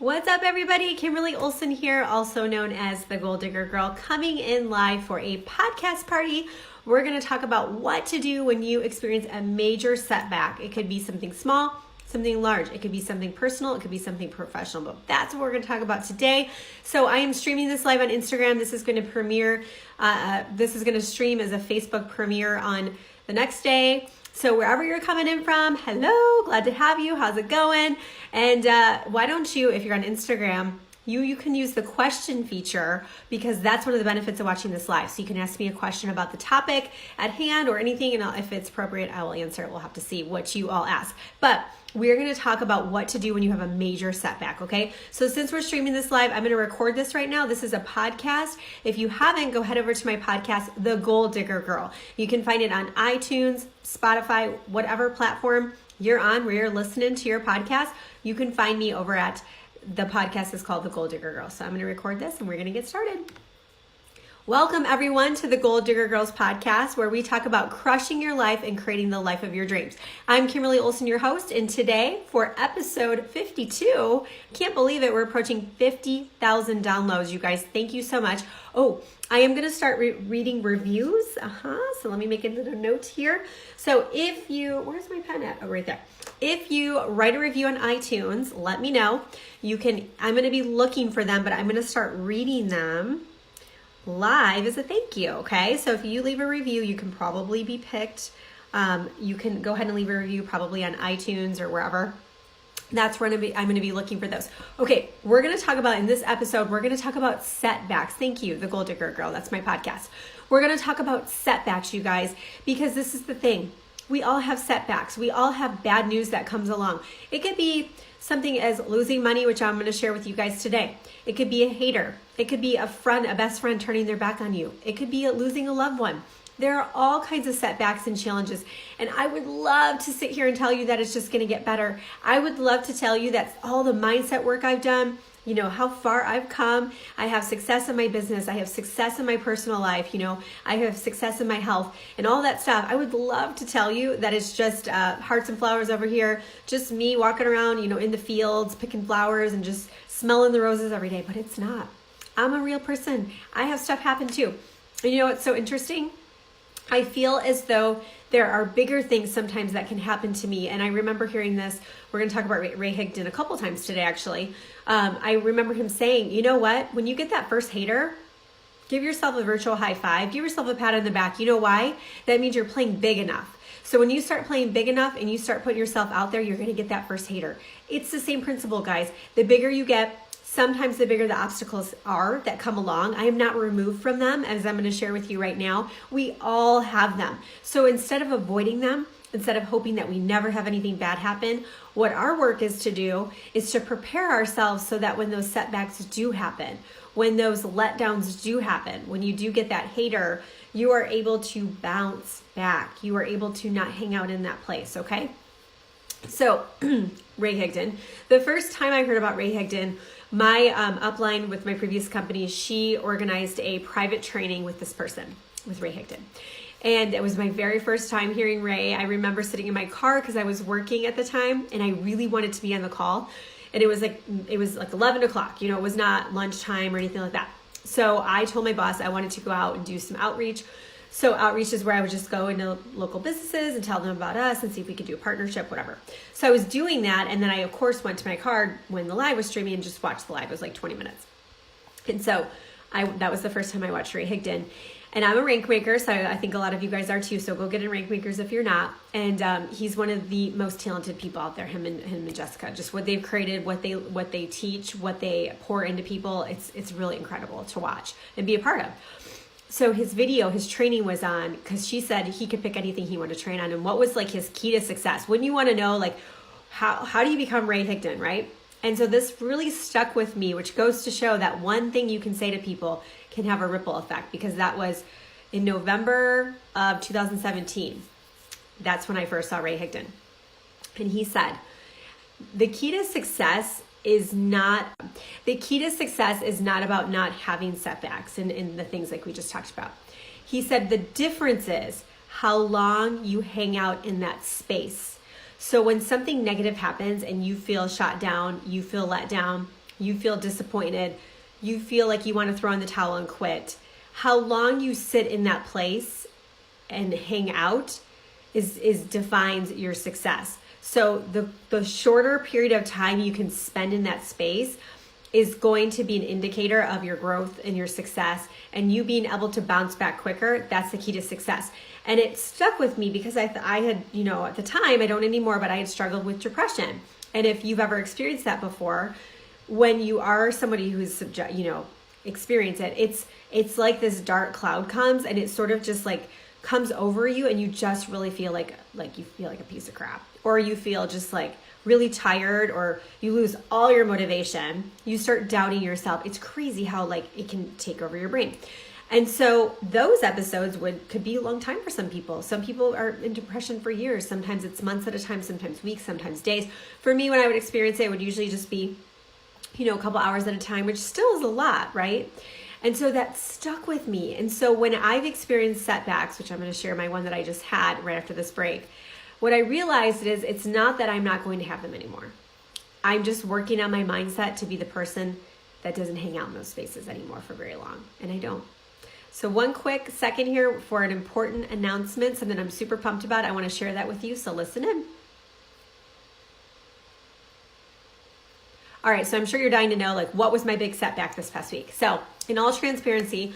What's up, everybody? Kimberly Olson here, also known as the Goal Digger Girl, coming in live for a podcast party. We're going to talk about what to do when you experience a major setback. It could be something small, something large. It could be something personal. It could be something professional. But that's what we're going to talk about today. So I am streaming this live on Instagram. This is going to premiere. This is going to stream as a Facebook premiere on the next day. So wherever you're coming in from, hello, glad to have you. How's it going? And why don't you, if you're on Instagram, you can use the question feature, because that's one of the benefits of watching this live. So you can ask me a question about the topic at hand or anything, and if it's appropriate, I will answer it. We'll have to see what you all ask. But we're going to talk about what to do when you have a major setback, okay? So since we're streaming this live, I'm going to record this right now. This is a podcast. If you haven't, go head over to my podcast, The Goal Digger Girl. You can find it on iTunes, Spotify, whatever platform you're on where you're listening to your podcast. You can find me over at, the podcast is called The Goal Digger Girl. So I'm going to record this and we're going to get started. Welcome everyone to the Goal Digger Girls podcast, where we talk about crushing your life and creating the life of your dreams. I'm Kimberly Olson, your host, and today for episode 52, can't believe it, we're approaching 50,000 downloads, you guys. Thank you so much. Oh, I am going to start reading reviews. So let me make a little note here. So if you, where's my pen at? Oh, right there. If you write a review on iTunes, let me know. You can, I'm going to be looking for them, but I'm going to start reading them live as a thank you, okay? So if you leave a review, you can probably be picked. You can go ahead and leave a review probably on iTunes or wherever. That's where I'm going to be looking for those. Okay, we're going to talk about, in this episode, we're going to talk about setbacks. Thank you, the Goal Digger Girl. That's my podcast. We're going to talk about setbacks, you guys, because this is the thing. We all have setbacks. We all have bad news that comes along. It could be something as losing money, which I'm going to share with you guys today. It could be a hater. It could be a friend, a best friend turning their back on you. It could be losing a loved one. There are all kinds of setbacks and challenges. And I would love to sit here and tell you that it's just going to get better. I would love to tell you that all the mindset work I've done, you know, how far I've come. I have success in my business. I have success in my personal life. You know, I have success in my health and all that stuff. I would love to tell you that it's just hearts and flowers over here. Just me walking around, you know, in the fields, picking flowers and just smelling the roses every day. But it's not. I'm a real person. I have stuff happen too. And you know what's so interesting? I feel as though there are bigger things sometimes that can happen to me. And I remember hearing this. We're going to talk about Ray Higdon a couple times today, actually. I remember him saying, you know what? When you get that first hater, give yourself a virtual high five. Give yourself a pat on the back. You know why? That means you're playing big enough. So when you start playing big enough and you start putting yourself out there, you're going to get that first hater. It's the same principle, guys. The bigger you get, sometimes the bigger the obstacles are that come along. I am not removed from them, as I'm going to share with you right now. We all have them. So instead of avoiding them, instead of hoping that we never have anything bad happen, what our work is to do is to prepare ourselves so that when those setbacks do happen, when those letdowns do happen, when you do get that hater, you are able to bounce back. You are able to not hang out in that place, okay? So, Ray Higdon. The first time I heard about Ray Higdon, my upline with my previous company, she organized a private training with this person, with Ray Higdon. And it was my very first time hearing Ray. I remember sitting in my car because I was working at the time and I really wanted to be on the call. And it was like 11 o'clock, you know, it was not lunchtime or anything like that. So I told my boss I wanted to go out and do some outreach. So outreach is where I would just go into local businesses and tell them about us and see if we could do a partnership, whatever. So I was doing that. And then I, of course, went to my car when the live was streaming and just watched the live. It was like 20 minutes. And so that was the first time I watched Ray Higdon. And I'm a rank maker, so I think a lot of you guys are too. So go get in rank makers if you're not. And he's one of the most talented people out there. Him and Jessica, just what they've created, what they teach, what they pour into people. It's really incredible to watch and be a part of. So his training was on, because she said he could pick anything he wanted to train on, and what was like his key to success. Wouldn't you want to know, like, how do you become Ray Higdon, right? And so this really stuck with me, which goes to show that one thing you can say to people can have a ripple effect, because that was in November of 2017. That's when I first saw Ray Higdon. And he said, the key to success is not about not having setbacks and the things like we just talked about. He said the difference is how long you hang out in that space. So when something negative happens and you feel shot down, you feel let down, you feel disappointed, you feel like you want to throw in the towel and quit, how long you sit in that place and hang out is defines your success. So the shorter period of time you can spend in that space is going to be an indicator of your growth and your success, and you being able to bounce back quicker. That's the key to success. And it stuck with me because I had, at the time, I don't anymore, but I had struggled with depression. And if you've ever experienced that before, when you are somebody who's experienced it, it's like this dark cloud comes and it sort of just like comes over you, and you just really feel like you feel like a piece of crap, or you feel just like really tired, or you lose all your motivation. You start doubting yourself. It's crazy how like it can take over your brain. And so those episodes could be a long time for some people. Some people are in depression for years. Sometimes it's months at a time, sometimes weeks, sometimes days. For me, when I would experience it would usually just be, a couple hours at a time, which still is a lot, right? And so that stuck with me. And so when I've experienced setbacks, which I'm going to share my one that I just had right after this break, what I realized is it's not that I'm not going to have them anymore. I'm just working on my mindset to be the person that doesn't hang out in those spaces anymore for very long. And I don't. So one quick second here for an important announcement, something I'm super pumped about. I want to share that with you, so listen in. All right, so I'm sure you're dying to know, what was my big setback this past week? So in all transparency,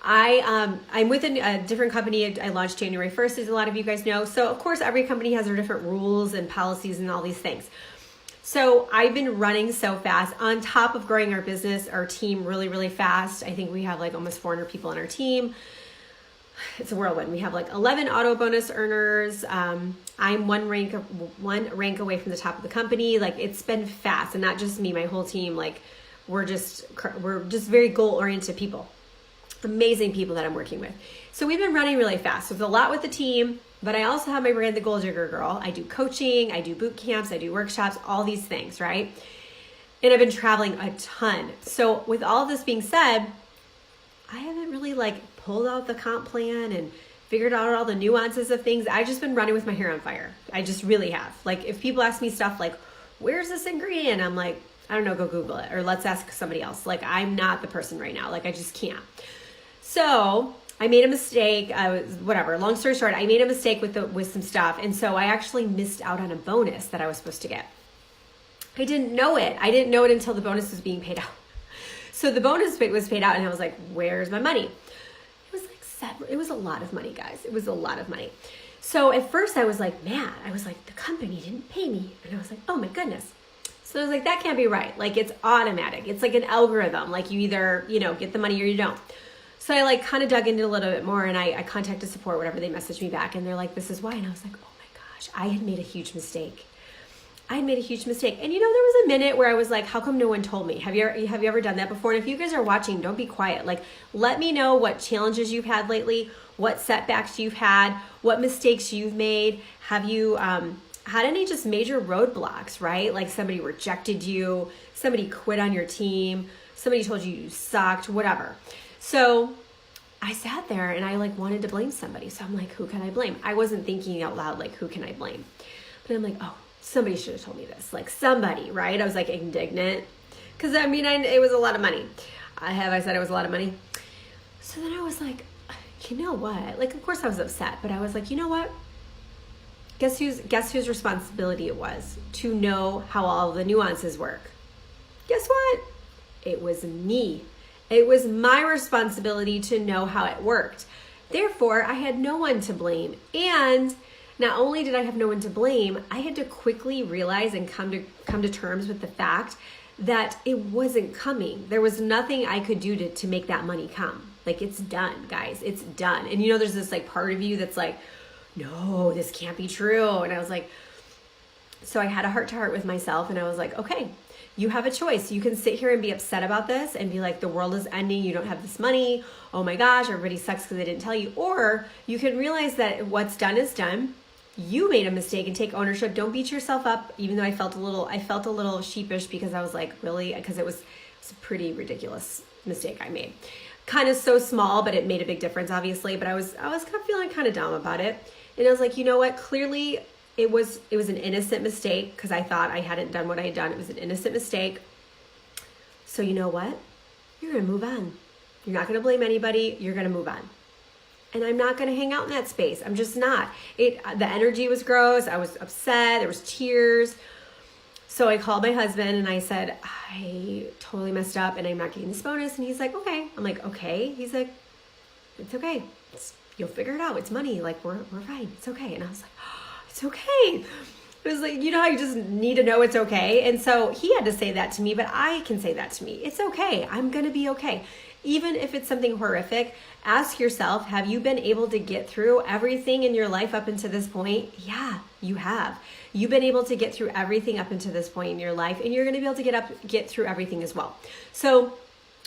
I'm with a different company. I launched January 1st, as a lot of you guys know. So of course, every company has their different rules and policies and all these things. So I've been running so fast on top of growing our business, our team really, really fast. I think we have almost 400 people on our team. It's a whirlwind. We have 11 auto bonus earners. I'm one rank away from the top of the company. It's been fast, and not just me, my whole team. We're just very goal-oriented people. Amazing people that I'm working with. So we've been running really fast. So there's a lot with the team, but I also have my brand, The Goal Digger Girl. I do coaching, I do boot camps, I do workshops, all these things, right? And I've been traveling a ton. So with all of this being said, I haven't really pulled out the comp plan and figured out all the nuances of things. I've just been running with my hair on fire. I just really have. If people ask me stuff where's this ingredient? I'm I don't know, go Google it, or let's ask somebody else. I'm not the person right now. I just can't. So I made a mistake. Long story short, I made a mistake with some stuff. And so I actually missed out on a bonus that I was supposed to get. I didn't know it. I didn't know it until the bonus was being paid out. So the bonus was paid out, and I was where's my money? It was a lot of money, guys. It was a lot of money. So at first I was mad. I was the company didn't pay me. And I was oh my goodness. So I was that can't be right. It's automatic. It's an algorithm. You either, get the money or you don't. So I kind of dug into it a little bit more, and I contacted support, whatever. They messaged me back, and they're this is why. And I was oh my gosh, I had made a huge mistake. And there was a minute where I was how come no one told me? Have you ever done that before? And if you guys are watching, don't be quiet. Let me know what challenges you've had lately, what setbacks you've had, what mistakes you've made. Have you had any just major roadblocks, right? Somebody rejected you, somebody quit on your team, somebody told you sucked, whatever. So I sat there and I wanted to blame somebody. So I'm who can I blame? I wasn't thinking out loud, who can I blame? But I'm oh, somebody should have told me this. Somebody, right? I was indignant. Because it was a lot of money. I said it was a lot of money? So then I was you know what? Of course I was upset, but I was you know what? Guess whose responsibility it was to know how all the nuances work? Guess what? It was me. It was my responsibility to know how it worked. Therefore, I had no one to blame. And not only did I have no one to blame, I had to quickly realize and come to terms with the fact that it wasn't coming. There was nothing I could do to make that money come. It's done, guys. It's done. And there's this part of you that's no, this can't be true. And I was so I had a heart-to-heart with myself, and I was okay, you have a choice. You can sit here and be upset about this and be the world is ending. You don't have this money. Oh my gosh, everybody sucks because they didn't tell you. Or you can realize that what's done is done. You made a mistake and take ownership. Don't beat yourself up, even though I felt a little sheepish because I was really, because it was a pretty ridiculous mistake I made. Kind of so small, but it made a big difference, obviously. But I was kind of feeling kind of dumb about it. And I was you know what? Clearly it was an innocent mistake because I thought I hadn't done what I had done. It was an innocent mistake. So you know what? You're going to move on. You're not going to blame anybody. You're going to move on. And I'm not going to hang out in that space. I'm just not. The energy was gross. I was upset. There was tears. So I called my husband and I said, I totally messed up and I'm not getting this bonus. And he's like, okay. I'm like, okay. He's like, it's okay. You'll figure it out. It's money. Like, we're fine. It's okay. And I was like, oh, it's okay. It was like, you know how you just need to know it's okay? And so he had to say that to me, but I can say that to me. It's okay. I'm going to be okay. Even if it's something horrific, ask yourself, have you been able to get through everything in your life up until this point? Yeah, you have. You've been able to get through everything up until this point in your life, and you're going to be able to get through everything as well. So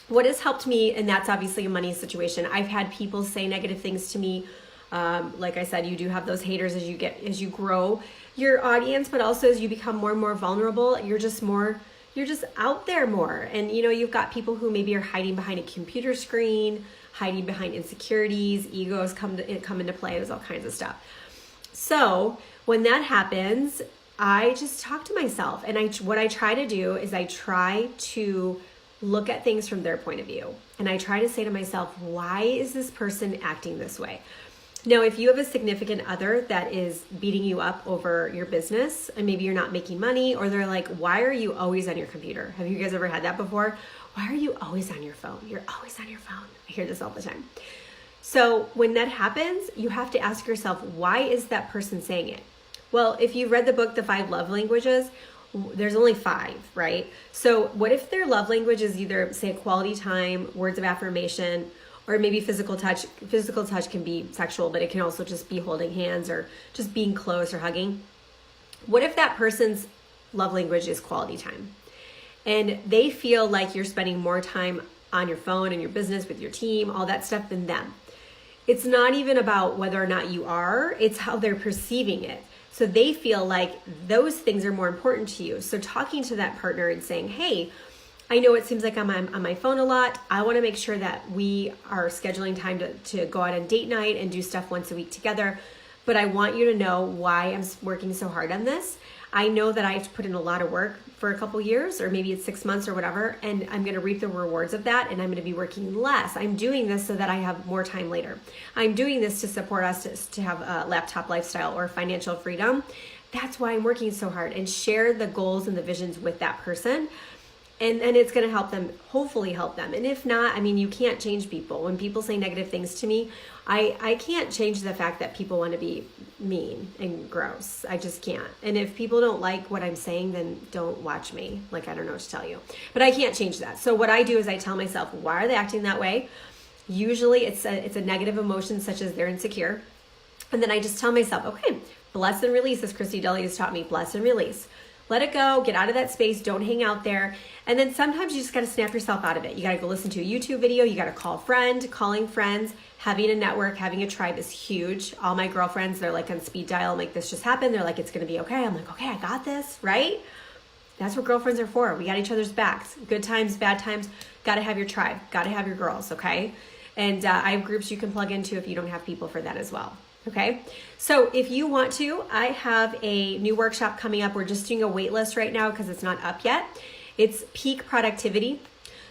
what has helped me, and that's obviously a money situation. I've had people say negative things to me. Like I said, you do have those haters as you grow your audience, but also as you become more and more vulnerable, you're just out there more. And you've got people who maybe are hiding behind a computer screen, hiding behind insecurities, egos come into play. There's all kinds of stuff. So when that happens, I just talk to myself, and what I try to do is I try to look at things from their point of view. And I try to say to myself, why is this person acting this way? Now, if you have a significant other that is beating you up over your business and maybe you're not making money, or they're like, why are you always on your computer? Have you guys ever had that before? Why are you always on your phone? You're always on your phone. I hear this all the time. So when that happens, you have to ask yourself, why is that person saying it? Well, if you've read the book, The 5 Love Languages, there's only 5, right? So what if their love language is either, say, quality time, words of affirmation, or maybe physical touch. Physical touch can be sexual, but it can also just be holding hands or just being close or hugging. What if that person's love language is quality time? And they feel like you're spending more time on your phone and your business with your team, all that stuff, than them. It's not even about whether or not you are, it's how they're perceiving it. So they feel like those things are more important to you. So talking to that partner and saying, hey, I know it seems like I'm on my phone a lot. I want to make sure that we are scheduling time to go out on date night and do stuff once a week together. But I want you to know why I'm working so hard on this. I know that I have to put in a lot of work for a couple years, or maybe it's 6 months or whatever, and I'm going to reap the rewards of that, and I'm going to be working less. I'm doing this so that I have more time later. I'm doing this to support us to have a laptop lifestyle or financial freedom. That's why I'm working so hard, and share the goals and the visions with that person. And it's going to help them, hopefully help them. And if not, I mean, you can't change people. When people say negative things to me, I can't change the fact that people want to be mean and gross. I just can't. And if people don't like what I'm saying, then don't watch me. Like, I don't know what to tell you. But I can't change that. So what I do is I tell myself, why are they acting that way? Usually it's a negative emotion, such as they're insecure. And then I just tell myself, okay, bless and release, as Christy Deli has taught me, bless and release. Let it go, get out of that space, don't hang out there. And then sometimes you just got to snap yourself out of it. You got to go listen to a YouTube video, you got to call a friend. Calling friends, having a network, having a tribe is huge. All my girlfriends, they're like on speed dial. I'm like, this just happened. They're like, it's going to be okay. I'm like, okay, I got this, right? That's what girlfriends are for. We got each other's backs. Good times, bad times. Got to have your tribe. Got to have your girls, okay? And I have groups you can plug into if you don't have people for that as well. Okay, so if you want to, I have a new workshop coming up. We're just doing a wait list right now because it's not up yet. It's peak productivity.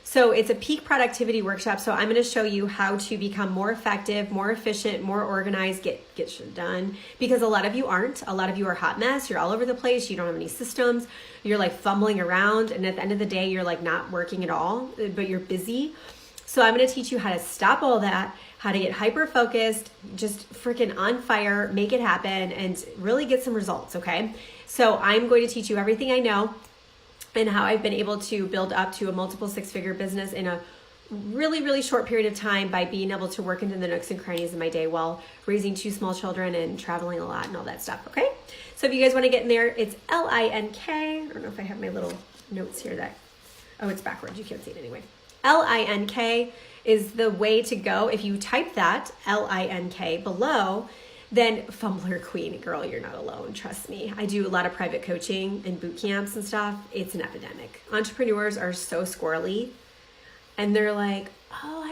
So it's a peak productivity workshop. So I'm going to show you how to become more effective, more efficient, more organized, get shit done. Because a lot of you aren't. A lot of you are a hot mess. You're all over the place. You don't have any systems. You're like fumbling around. And at the end of the day, you're like not working at all, but you're busy. So I'm going to teach you how to stop all that, how to get hyper-focused, just freaking on fire, make it happen, and really get some results, okay? So I'm going to teach you everything I know and how I've been able to build up to a multiple six-figure business in a really, really short period of time by being able to work into the nooks and crannies of my day while raising 2 small children and traveling a lot and all that stuff, okay? So if you guys want to get in there, it's L-I-N-K. I don't know if I have my little notes here that, oh, it's backwards. You can't see it anyway. L-I-N-K is the way to go. If you type that, L-I-N-K, below, then Fumbler Queen, girl, you're not alone. Trust me. I do a lot of private coaching and boot camps and stuff. It's an epidemic. Entrepreneurs are so squirrely, and they're like, oh, I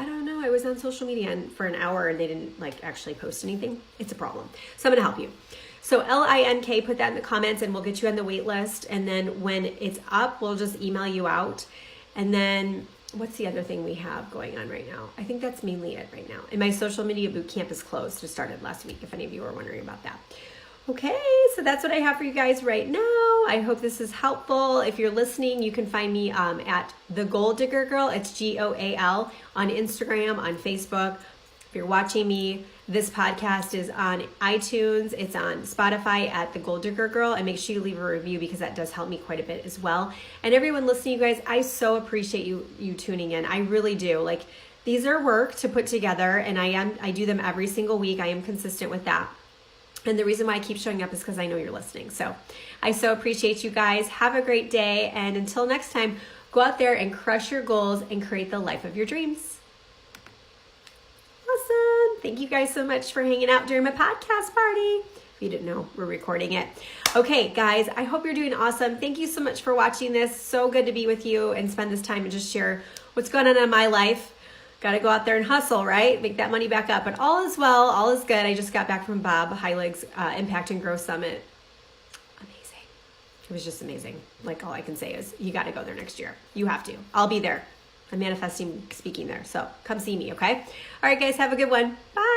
don't know. I was on social media for an hour and they didn't like actually post anything. It's a problem. So I'm going to help you. So L-I-N-K, put that in the comments and we'll get you on the wait list. And then when it's up, we'll just email you out. And then what's the other thing we have going on right now? I think that's mainly it right now. And my social media boot camp is closed. It started last week, if any of you are wondering about that. Okay, so that's what I have for you guys right now. I hope this is helpful. If you're listening, you can find me at The Goal Digger Girl. It's GOAL on Instagram, on Facebook. If you're watching me, this podcast is on iTunes. It's on Spotify at The Goal Digger Girl. And make sure you leave a review because that does help me quite a bit as well. And everyone listening, you guys, I so appreciate you tuning in. I really do. Like, these are work to put together, and I do them every single week. I am consistent with that. And the reason why I keep showing up is because I know you're listening. So I so appreciate you guys. Have a great day. And until next time, go out there and crush your goals and create the life of your dreams. Awesome. Thank you guys so much for hanging out during my podcast party. If you didn't know, we're recording it. Okay, guys, I hope you're doing awesome. Thank you so much for watching this. So good to be with you and spend this time and just share what's going on in my life. Got to go out there and hustle, right? Make that money back up. But all is well. All is good. I just got back from Bob Heilig's Impact and Growth Summit. Amazing. It was just amazing. Like, all I can say is you got to go there next year. You have to. I'll be there. I'm manifesting speaking there. So come see me, okay? All right, guys. Have a good one. Bye.